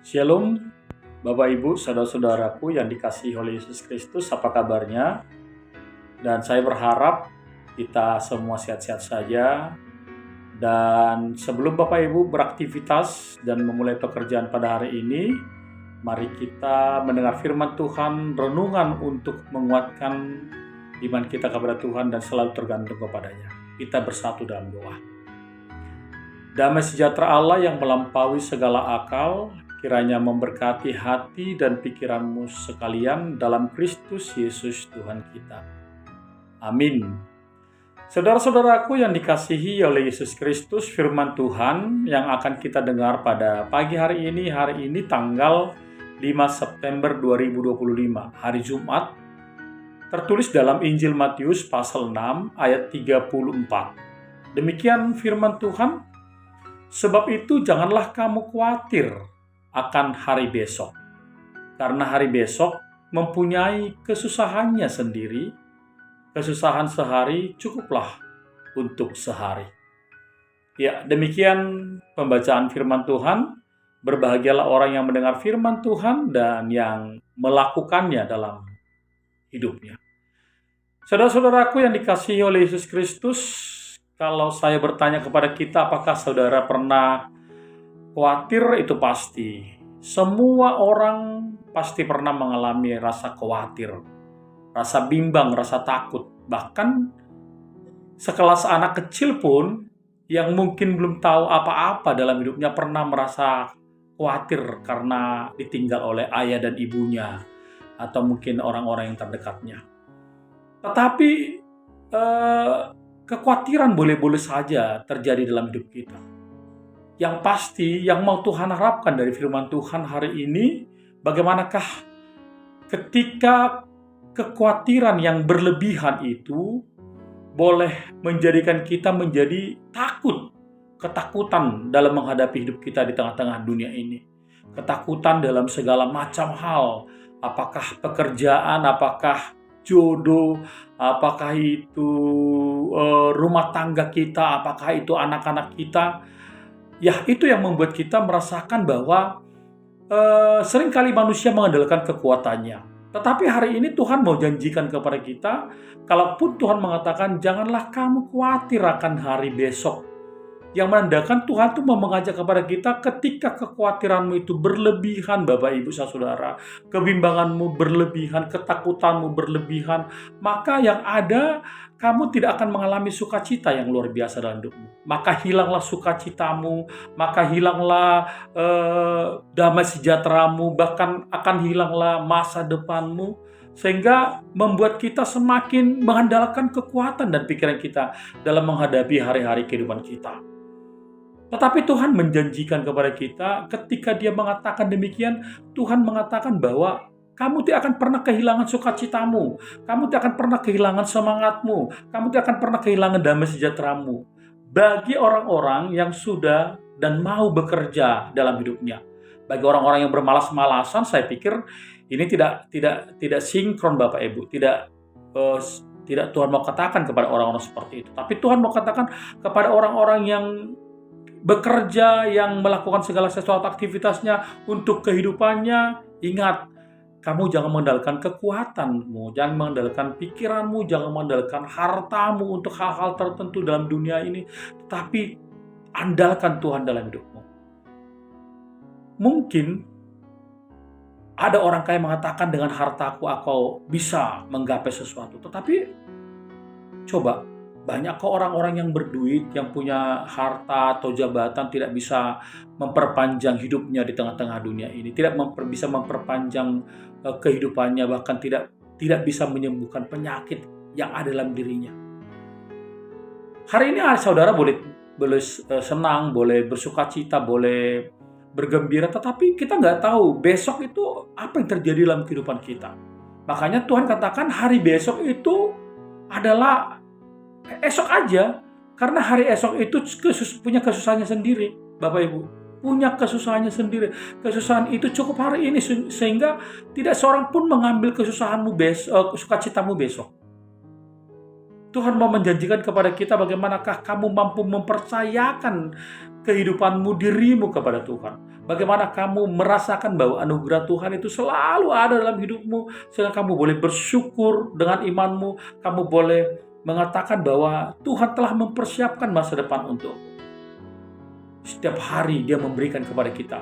Shalom, Bapak Ibu, saudara-saudaraku yang dikasihi oleh Yesus Kristus, apa kabarnya? Dan saya berharap kita semua sehat-sehat saja. Dan sebelum Bapak Ibu beraktivitas dan memulai pekerjaan pada hari ini, mari kita mendengar firman Tuhan, renungan untuk menguatkan iman kita kepada Tuhan dan selalu tergantung kepadanya. Kita bersatu dalam doa. Damai sejahtera Allah yang melampaui segala akal, kiranya memberkati hati dan pikiranmu sekalian dalam Kristus Yesus Tuhan kita. Amin. Saudara-saudaraku yang dikasihi oleh Yesus Kristus, firman Tuhan yang akan kita dengar pada pagi hari ini tanggal 5 September 2025, hari Jumat, tertulis dalam Injil Matius pasal 6 ayat 34. Demikian firman Tuhan. Sebab itu janganlah kamu khawatir akan hari besok, karena hari besok mempunyai kesusahannya sendiri. Kesusahan sehari cukuplah untuk sehari. Ya, demikian pembacaan firman Tuhan. Berbahagialah orang yang mendengar firman Tuhan dan yang melakukannya dalam hidupnya. Saudara-saudaraku yang dikasihi oleh Yesus Kristus, kalau saya bertanya kepada kita, apakah saudara pernah khawatir? Itu pasti. Semua orang pasti pernah mengalami rasa khawatir, rasa bimbang, rasa takut. Bahkan sekelas anak kecil pun yang mungkin belum tahu apa-apa dalam hidupnya pernah merasa khawatir karena ditinggal oleh ayah dan ibunya atau mungkin orang-orang yang terdekatnya. Tetapi kekhawatiran boleh-boleh saja terjadi dalam hidup kita. Yang pasti, yang mau Tuhan harapkan dari firman Tuhan hari ini, bagaimanakah ketika kekhawatiran yang berlebihan itu boleh menjadikan kita menjadi ketakutan dalam menghadapi hidup kita di tengah-tengah dunia ini. Ketakutan dalam segala macam hal, apakah pekerjaan, apakah jodoh, apakah itu rumah tangga kita, apakah itu anak-anak kita. Ya, itu yang membuat kita merasakan bahwa seringkali manusia mengandalkan kekuatannya. Tetapi hari ini Tuhan mau janjikan kepada kita, kalaupun Tuhan mengatakan janganlah kamu khawatir akan hari besok, yang menandakan Tuhan itu mau mengajak kepada kita ketika kekhawatiranmu itu berlebihan, Bapak Ibu saudara, kebimbanganmu berlebihan, ketakutanmu berlebihan, maka yang ada kamu tidak akan mengalami sukacita yang luar biasa dalam hidupmu. Maka hilanglah sukacitamu, maka hilanglah damai sejahteramu, bahkan akan hilanglah masa depanmu, sehingga membuat kita semakin mengandalkan kekuatan dan pikiran kita dalam menghadapi hari-hari kehidupan kita. Tetapi Tuhan menjanjikan kepada kita ketika Dia mengatakan demikian, Tuhan mengatakan bahwa kamu tidak akan pernah kehilangan sukacitamu, kamu tidak akan pernah kehilangan semangatmu, kamu tidak akan pernah kehilangan damai sejahteramu. Bagi orang-orang yang sudah dan mau bekerja dalam hidupnya. Bagi orang-orang yang bermalas-malasan, saya pikir ini tidak sinkron, Bapak Ibu. Tidak Tuhan mau katakan kepada orang-orang seperti itu. Tapi Tuhan mau katakan kepada orang-orang yang bekerja, yang melakukan segala sesuatu aktivitasnya untuk kehidupannya, ingat, kamu jangan mengandalkan kekuatanmu, jangan mengandalkan pikiranmu, jangan mengandalkan hartamu untuk hal-hal tertentu dalam dunia ini, tetapi andalkan Tuhan dalam hidupmu. Mungkin ada orang kaya mengatakan dengan hartaku aku bisa menggapai sesuatu, tetapi coba, banyak kok orang-orang yang berduit, yang punya harta atau jabatan tidak bisa memperpanjang hidupnya di tengah-tengah dunia ini, tidak bisa memperpanjang kehidupannya, bahkan tidak bisa menyembuhkan penyakit yang ada dalam dirinya. Hari ini saudara boleh senang, boleh bersukacita, boleh bergembira, tetapi kita nggak tahu besok itu apa yang terjadi dalam kehidupan kita. Makanya Tuhan katakan hari besok itu adalah esok aja, karena hari esok itu punya kesusahannya sendiri, Bapak Ibu. Punya kesusahannya sendiri. Kesusahan itu cukup hari ini, sehingga tidak seorang pun mengambil kesusahanmu besok, sukacitamu besok. Tuhan mau menjanjikan kepada kita bagaimanakah kamu mampu mempercayakan kehidupanmu, dirimu kepada Tuhan. Bagaimana kamu merasakan bahwa anugerah Tuhan itu selalu ada dalam hidupmu, sehingga kamu boleh bersyukur dengan imanmu, kamu boleh mengatakan bahwa Tuhan telah mempersiapkan masa depan untuk setiap hari Dia memberikan kepada kita.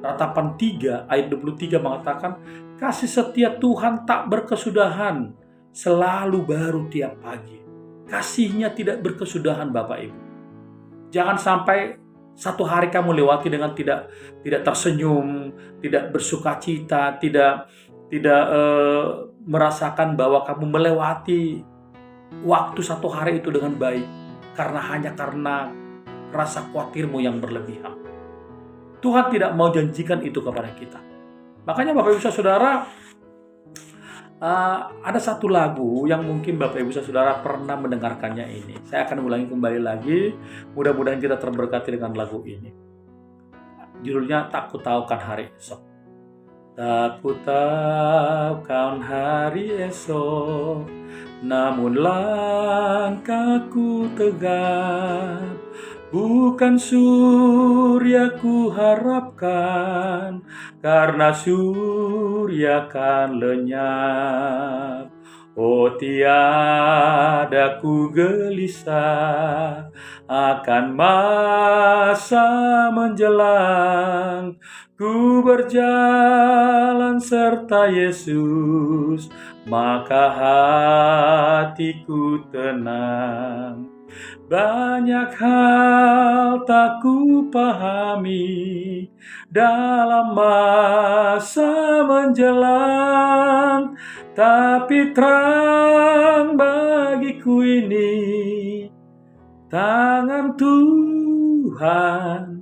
Ratapan 3 ayat 23 mengatakan, kasih setia Tuhan tak berkesudahan, selalu baru tiap pagi. Kasih-Nya tidak berkesudahan, Bapak Ibu. Jangan sampai satu hari kamu lewati dengan tidak tersenyum, tidak bersukacita, tidak merasakan bahwa kamu melewati waktu satu hari itu dengan baik, hanya karena rasa khawatirmu yang berlebihan. Tuhan tidak mau janjikan itu kepada kita. Makanya Bapak Ibu Saudara, ada satu lagu yang mungkin Bapak Ibu Saudara pernah mendengarkannya ini. Saya akan ulangi kembali lagi. Mudah-mudahan kita terberkati dengan lagu ini. Judulnya Tak Ku Tahu Kan Hari Esok. Tak ku tahu kan hari esok, namun langkahku tegap. Bukan surya ku harapkan, karena surya kan lenyap. Oh, tiada ku gelisah akan masa menjelang. Ku berjalan serta Yesus, maka hatiku tenang. Banyak hal tak ku pahami dalam masa menjelang, tapi terang bagiku ini tangan Tuhan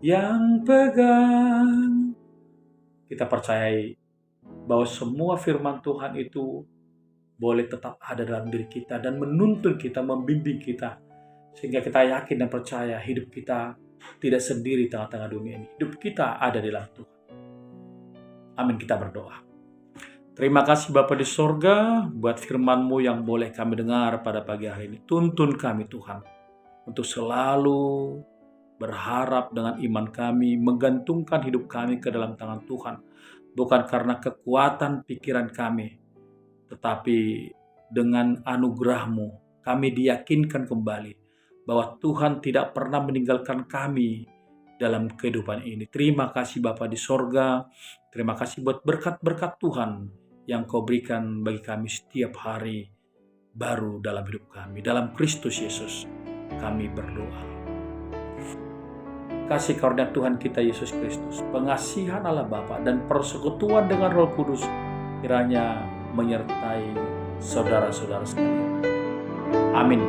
yang pegang. Kita percayai bahwa semua firman Tuhan itu boleh tetap ada dalam diri kita dan menuntun kita, membimbing kita, sehingga kita yakin dan percaya hidup kita tidak sendiri di tengah-tengah dunia ini. Hidup kita ada di dalam Tuhan. Amin, kita berdoa. Terima kasih Bapa di sorga buat firman-Mu yang boleh kami dengar pada pagi hari ini. Tuntun kami Tuhan untuk selalu berharap dengan iman kami, menggantungkan hidup kami ke dalam tangan Tuhan. Bukan karena kekuatan pikiran kami, tetapi dengan anugerah-Mu kami diyakinkan kembali bahwa Tuhan tidak pernah meninggalkan kami dalam kehidupan ini. Terima kasih Bapa di sorga. Terima kasih buat berkat-berkat Tuhan yang Kau berikan bagi kami setiap hari baru dalam hidup kami. Dalam Kristus Yesus kami berdoa. Kasih karunia Tuhan kita Yesus Kristus, pengasihan Allah Bapa dan persekutuan dengan Roh Kudus kiranya menyertai saudara-saudara sekalian. Amin.